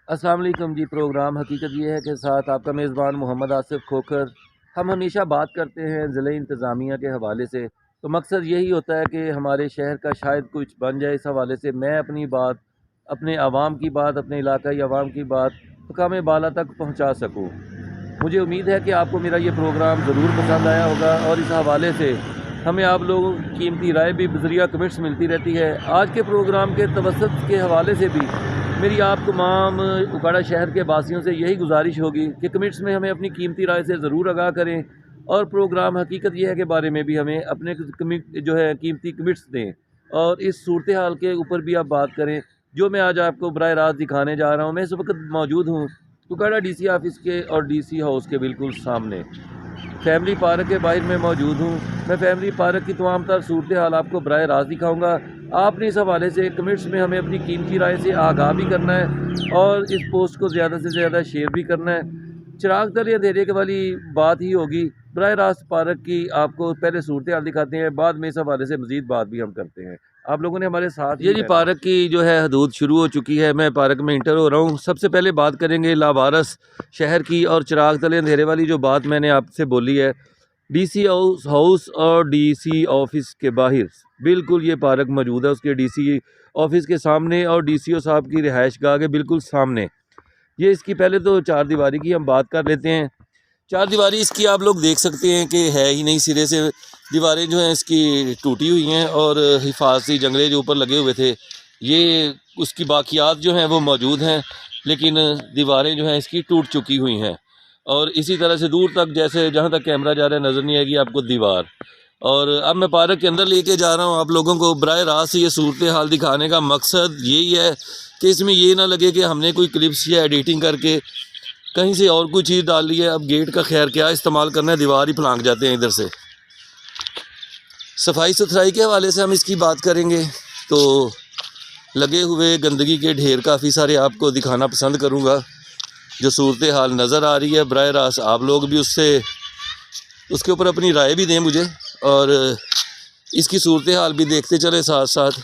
अस्सलाम वालेकुम जी। प्रोग्राम हकीकत ये है कि साथ आपका मेज़बान मोहम्मद आसिफ खोखर। हम हमेशा बात करते हैं ज़िले इंतज़ामिया के हवाले से, तो मकसद यही होता है कि हमारे शहर का शायद कुछ बन जाए। इस हवाले से मैं अपनी बात, अपने आवाम की बात, अपने इलाकाई आवाम की बात मकाम बाला तक पहुँचा सकूँ। मुझे उम्मीद है कि आपको मेरा ये प्रोग्राम ज़रूर पसंद आया होगा और इस हवाले से हमें आप लोगों की कीमती राय भी बज़रिया कमेंट्स मिलती रहती है। आज के प्रोग्राम के तवसत के हवाले से भी मेरी आप तमाम उकाड़ा शहर के वासियों से यही गुजारिश होगी कि कमेंट्स में हमें अपनी कीमती राय से ज़रूर आगाह करें और प्रोग्राम हकीकत यह है के बारे में भी हमें अपने जो है कीमती कमेंट्स दें और इस सूरत हाल के ऊपर भी आप बात करें जो मैं आज आपको बराह रास्त दिखाने जा रहा हूँ। मैं इस वक्त मौजूद हूँ उकाड़ा डीसी ऑफिस के और डीसी हाउस के बिल्कुल सामने फैमिली पार्क के बाहर में मौजूद हूँ। मैं फैमिली पार्क की तमाम तर सूरत हाल आपको बराह रास्त दिखाऊँगा। आपने इस हवाले से कमेंट्स में हमें अपनी कीमती राय से आगाह भी करना है और इस पोस्ट को ज़्यादा से ज़्यादा शेयर भी करना है। चिराग दर या अंधेरे के वाली बात ही होगी। बराह रास्त पार्क की आपको पहले सूरत हाल दिखाते हैं, बाद में इस हवाले से मज़ीद बात भी हम करते हैं। आप लोगों ने हमारे साथ ये जी पार्क की जो है हदूद शुरू हो चुकी है। मैं पार्क में इंटर हो रहा हूँ। सबसे पहले बात करेंगे लावारस शहर की और चिराग तले अंधेरे वाली जो बात मैंने आपसे बोली है। डीसी हाउस और डीसी ऑफिस के बाहर बिल्कुल ये पार्क मौजूद है, उसके डीसी ऑफिस के सामने और डीसीओ साहब की रिहाइश गाह के बिल्कुल सामने। ये इसकी पहले तो चार दीवारी की हम बात कर लेते हैं। चार दीवारी इसकी आप लोग देख सकते हैं कि है ही नहीं सिरे से। दीवारें जो हैं इसकी टूटी हुई हैं और हिफाजती जंगले जो ऊपर लगे हुए थे ये उसकी बाकियात जो हैं वो मौजूद हैं, लेकिन दीवारें जो हैं इसकी टूट चुकी हुई हैं। और इसी तरह से दूर तक जैसे जहाँ तक कैमरा जा रहा है नज़र नहीं आएगी आपको दीवार। और अब मैं पार्क के अंदर लेके जा रहा हूँ आप लोगों को। बराह रास्त ये सूरत हाल दिखाने का मकसद यही है कि इसमें ये ना लगे कि हमने कोई क्लिप्स या एडिटिंग करके कहीं से और कोई चीज़ डाल ली है। अब गेट का खैर क्या इस्तेमाल करना है, दीवार ही फलांग जाते हैं इधर से। सफाई सुथराई के हवाले से हम इसकी बात करेंगे तो लगे हुए गंदगी के ढेर काफ़ी सारे आपको दिखाना पसंद करूँगा। जो सूरत हाल नज़र आ रही है बराह रास्त आप लोग भी उसके ऊपर अपनी राय भी दें मुझे और इसकी सूरत हाल भी देखते चले साथ साथ।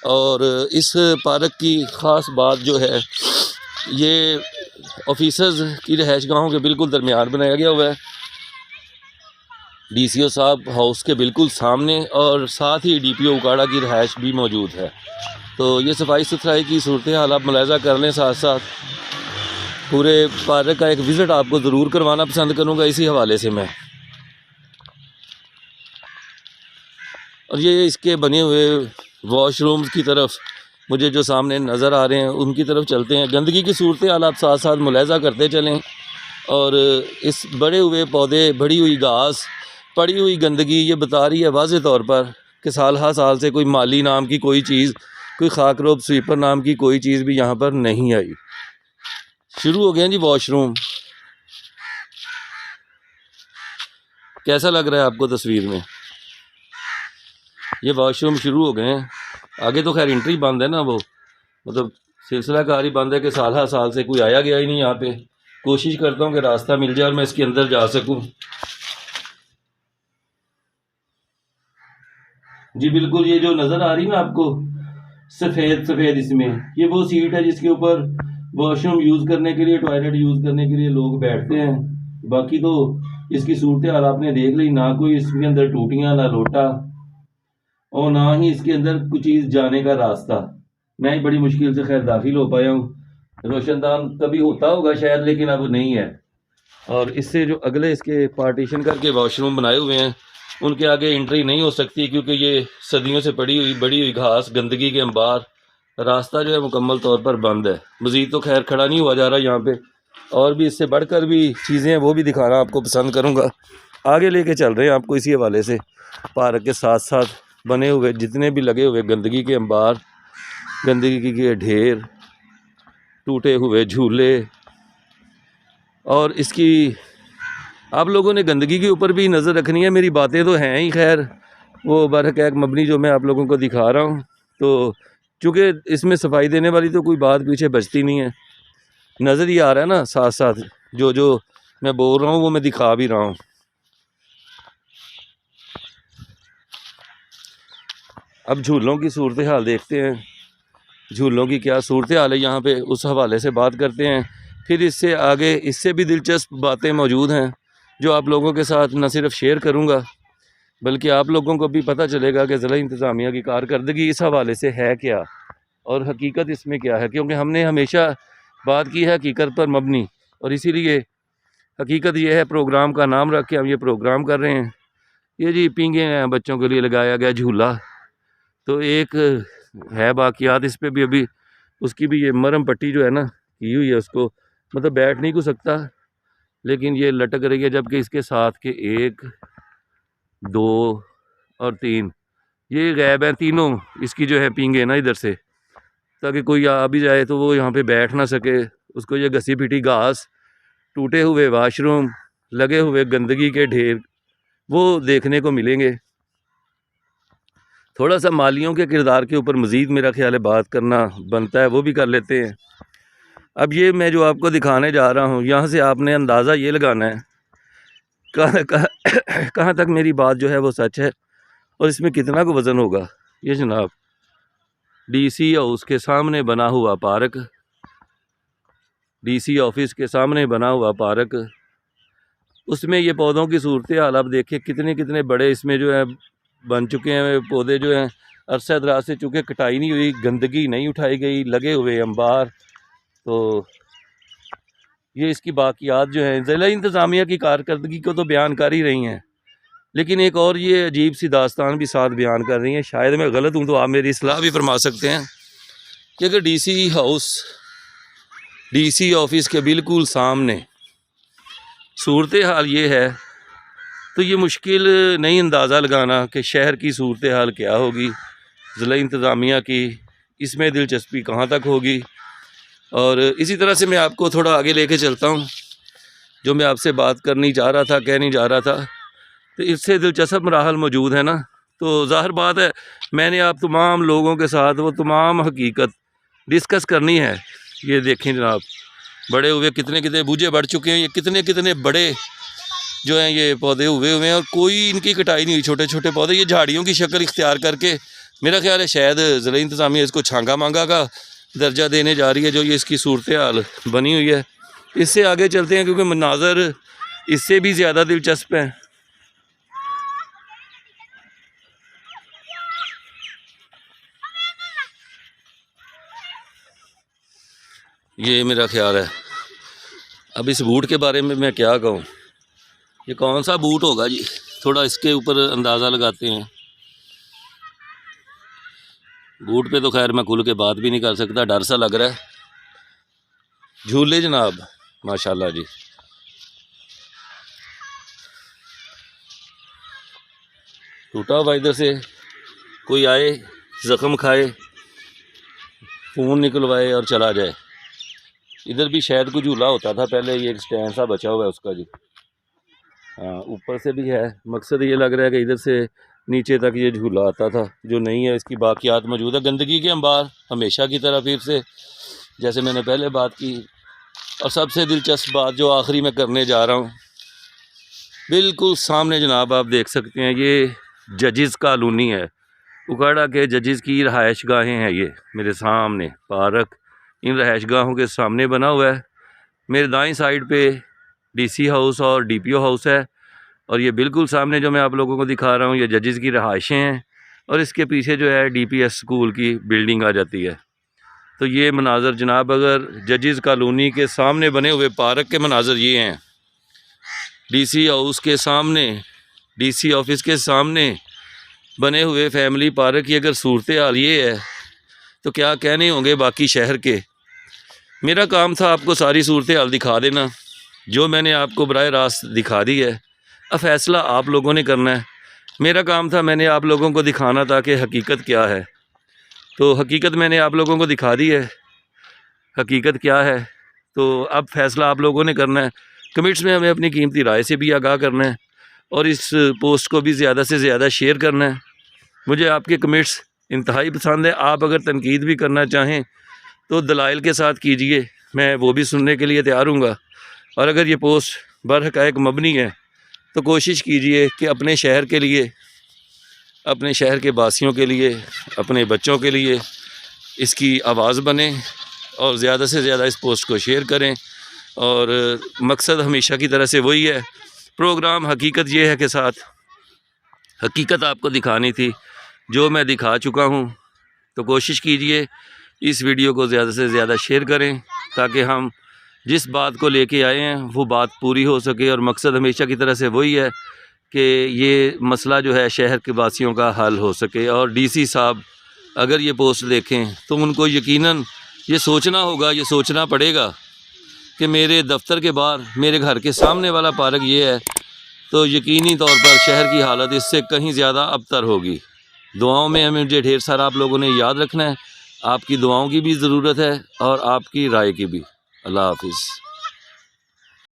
और इस पार्क की ख़ास बात जो है ये ऑफिसर्स की रिहाइश गाहों के बिल्कुल दरमियान बनाया गया हुआ है, डीसीओ साहब हाउस के बिल्कुल सामने, और साथ ही डीपीओ उकाड़ा की रिहाइश भी मौजूद है। तो ये सफाई सुथराई की सूरत हाल आप मुलाहिजा कर लें। साथ साथ पूरे पार्क का एक विज़िट आपको ज़रूर करवाना पसंद करूँगा इसी हवाले से मैं। और ये इसके बने हुए वॉशरूम्स की तरफ मुझे जो सामने नज़र आ रहे हैं उनकी तरफ चलते हैं। गंदगी की सूरत हाल आप साथ साथ मुलाहिजा करते चलें। और इस बड़े हुए पौधे, बढ़ी हुई घास, पड़ी हुई गंदगी ये बता रही है वाज़े तौर पर कि साल हर साल से कोई माली नाम की कोई चीज़, कोई खाकरोब स्वीपर नाम की कोई चीज़ भी यहाँ पर नहीं आई। शुरू हो गए जी वॉशरूम। कैसा लग रहा है आपको तस्वीर में? ये वॉशरूम शुरू हो गए हैं। आगे तो खैर एंट्री बंद है ना, वो मतलब सिलसिला कार ही बंद है कि साल हर साल से कोई आया गया ही नहीं यहाँ पे। कोशिश करता हूँ कि रास्ता मिल जाए और मैं इसके अंदर जा सकूँ। जी बिल्कुल, ये जो नज़र आ रही है ना आपको सफ़ेद सफ़ेद, इसमें ये वो सीट है जिसके ऊपर वॉशरूम यूज़ करने के लिए, टॉयलेट यूज़ करने के लिए लोग बैठते हैं। बाकी तो इसकी सूरत हाल आपने देख ली, ना कोई इसके अंदर टूटियाँ ना लोटा और ना ही इसके अंदर कुछ चीज़ जाने का रास्ता। मैं ही बड़ी मुश्किल से खैर दाखिल हो पाया हूँ। रोशनदान कभी होता होगा शायद, लेकिन अब नहीं है। और इससे जो अगले इसके पार्टीशन करके वॉशरूम बनाए हुए हैं उनके आगे एंट्री नहीं हो सकती, क्योंकि ये सदियों से पड़ी हुई बड़ी हुई घास, गंदगी के अंबार, रास्ता जो है मुकम्मल तौर पर बंद है। मज़ीद तो खैर खड़ा नहीं हुआ जा रहा यहाँ पे, और भी इससे बढ़कर भी चीज़ें हैं वो भी दिखाना आपको पसंद करूँगा। आगे लेके चल रहे हैं आपको इसी हवाले से। पार्क के साथ साथ बने हुए जितने भी लगे हुए गंदगी के अंबार, गंदगी के ढेर, टूटे हुए झूले, और इसकी आप लोगों ने गंदगी के ऊपर भी नज़र रखनी है। मेरी बातें तो हैं ही खैर वो बरहक़ मबनी जो मैं आप लोगों को दिखा रहा हूँ, तो चूँकि इसमें सफाई देने वाली तो कोई बात पीछे बचती नहीं है। नज़र ही आ रहा है ना, साथ साथ जो जो मैं बोल रहा हूँ वो मैं दिखा भी रहा हूँ। अब झूलों की सूरत हाल देखते हैं। झूलों की क्या सूरत हाल है यहाँ पे, उस हवाले से बात करते हैं। फिर इससे आगे इससे भी दिलचस्प बातें मौजूद हैं जो आप लोगों के साथ न सिर्फ शेयर करूँगा बल्कि आप लोगों को भी पता चलेगा कि ज़िला इंतज़ामिया की कारकर्दगी इस हवाले से है क्या और हकीकत इसमें क्या है, क्योंकि हमने हमेशा बात की है हकीकत पर मबनी, और इसीलिए हकीकत ये है प्रोग्राम का नाम रख के हम ये प्रोग्राम कर रहे हैं। ये जी पींगे हैं बच्चों के लिए लगाया गया झूला, तो एक है बाकियात इस पर भी अभी उसकी भी ये मरहम पट्टी जो है ना की हुई है, उसको मतलब बैठ नहीं को सकता लेकिन ये लटक रही है, जबकि इसके साथ के 1 2 और 3 ये गैब हैं तीनों इसकी जो है पींगे ना इधर से, ताकि कोई आ भी जाए तो वो यहाँ पे बैठ ना सके। उसको ये घसी पिटी घास, टूटे हुए वाशरूम, लगे हुए गंदगी के ढेर वो देखने को मिलेंगे। थोड़ा सा मालियों के किरदार के ऊपर मज़ीद मेरा ख्याल है बात करना बनता है, वो भी कर लेते हैं। अब ये मैं जो आपको दिखाने जा रहा हूँ यहाँ से आपने अंदाज़ा ये लगाना है कहाँ तक मेरी बात जो है वो सच है और इसमें कितना को वज़न होगा। ये जनाब डीसी हाउस के सामने बना हुआ पार्क, डीसी ऑफिस के सामने बना हुआ पार्क, उसमें ये पौधों की सूरत हाल आप देखिए कितने कितने बड़े इसमें जो है बन चुके हैं पौधे जो हैं अरसा दराज से, चूँकि कटाई नहीं हुई, गंदगी नहीं उठाई गई, लगे हुए अंबार, तो ये इसकी बाकियात जो है ज़िला इंतज़ामिया की कारकर्दगी को तो बयान कर ही रही हैं, लेकिन एक और ये अजीब सी दास्तान भी साथ बयान कर रही हैं। शायद मैं गलत हूँ तो आप मेरी इस्लाह भी फरमा सकते हैं कि अगर डीसी हाउस डीसी ऑफिस के बिल्कुल सामने सूरत हाल ये है तो ये मुश्किल नहीं अंदाज़ा लगाना कि शहर की सूरत हाल क्या होगी, ज़िला इंतज़ामिया की इसमें दिलचस्पी कहाँ तक होगी। और इसी तरह से मैं आपको थोड़ा आगे लेके चलता हूँ, जो मैं आपसे बात करनी चाह रहा था, कहनी जा रहा था, तो इससे दिलचस्प मराहल मौजूद है ना। तो ज़ाहिर बात है मैंने आप तमाम लोगों के साथ वो तमाम हकीकत डिस्कस करनी है। ये देखें जनाब बड़े हुए कितने कितने बूझे बढ़ चुके हैं, ये कितने कितने बड़े जो हैं ये पौधे हुए हैं और कोई इनकी कटाई नहीं हुई। छोटे छोटे पौधे ये झाड़ियों की शक्ल इख्तियार करके मेरा ख्याल है शायद ज़िला इंतज़ामिया इसको छांगा मांगा का दर्जा देने जा रही है, जो ये इसकी सूरत हाल बनी हुई है। इससे आगे चलते हैं क्योंकि मनाज़र इससे भी ज़्यादा दिलचस्प हैं। ये मेरा ख्याल है, अब इस बूट के बारे में मैं क्या कहूँ, ये कौन सा बूट होगा जी, थोड़ा इसके ऊपर अंदाज़ा लगाते हैं। बूट पे तो खैर मैं खुल के बात भी नहीं कर सकता, डर सा लग रहा है। झूले जनाब माशाल्लाह जी, टूटा हुआ इधर से कोई आए ज़ख्म खाए खून निकलवाए और चला जाए। इधर भी शायद कोई झूला होता था पहले, ये एक स्टैंड सा बचा हुआ है उसका जी। हाँ ऊपर से भी है, मकसद ये लग रहा है कि इधर से नीचे तक ये झूला आता था, जो नहीं है इसकी बाकियात मौजूद है। गंदगी के अंबार हमेशा की तरह फिर से जैसे मैंने पहले बात की। और सबसे दिलचस्प बात जो आखिरी में करने जा रहा हूँ, बिल्कुल सामने जनाब आप देख सकते हैं ये जजेस कॉलोनी है, उकाड़ा के जजेस की रहायश गाहें हैं। ये मेरे सामने पार्क इन रहायश गाहों के सामने बना हुआ है। मेरे दाईं साइड पे डीसी हाउस और डीपीओ हाउस है और ये बिल्कुल सामने जो मैं आप लोगों को दिखा रहा हूँ ये जजेस की रहायशें हैं और इसके पीछे जो है डीपीएस स्कूल की बिल्डिंग आ जाती है। तो ये मनाज़र जनाब अगर जजेस कॉलोनी के सामने बने हुए पार्क के मनाज़र ये हैं, डीसी हाउस के सामने डीसी ऑफिस के सामने बने हुए फैमिली पार्क की अगर सूरत हाल ये है तो क्या कहने होंगे बाकी शहर के। मेरा काम था आपको सारी सूरत हाल दिखा देना, जो मैंने आपको बराह रास्त दिखा दी है। अब फैसला आप लोगों ने करना है। मेरा काम था मैंने आप लोगों को दिखाना था कि हकीकत क्या है, तो हकीकत मैंने आप लोगों को दिखा दी है। हकीकत क्या है तो अब फैसला आप लोगों ने करना है। कमेंट्स में हमें अपनी कीमती राय से भी आगाह करना है और इस पोस्ट को भी ज़्यादा से ज़्यादा शेयर करना है। मुझे आपके कमेंट्स इंतहाई पसंद है। आप अगर तनकीद भी करना चाहें तो दलाइल के साथ कीजिए, मैं वो भी सुनने के लिए तैयार हूँगा। और अगर ये पोस्ट बरहक़ाइक़ मबनी है तो कोशिश कीजिए कि अपने शहर के लिए, अपने शहर के वासियों के लिए, अपने बच्चों के लिए इसकी आवाज़ बने और ज़्यादा से ज़्यादा इस पोस्ट को शेयर करें। और मकसद हमेशा की तरह से वही है, प्रोग्राम हकीकत ये है कि साथ हकीकत आपको दिखानी थी, जो मैं दिखा चुका हूँ। तो कोशिश कीजिए इस वीडियो को ज़्यादा से ज़्यादा शेयर करें ताकि हम जिस बात को लेके आए हैं वो बात पूरी हो सके। और मकसद हमेशा की तरह से वही है कि ये मसला जो है शहर के वासियों का हल हो सके। और डीसी साहब अगर ये पोस्ट देखें तो उनको यकीनन ये सोचना होगा, ये सोचना पड़ेगा कि मेरे दफ्तर के बाहर मेरे घर के सामने वाला पार्क ये है, तो यकीनी तौर पर शहर की हालत इससे कहीं ज़्यादा अबतर होगी। दुआओं में हमें मुझे ढेर सारा आप लोगों ने याद रखना है। आपकी दुआओं की भी ज़रूरत है और आपकी राय की भी। अल्लाह हाफिज़।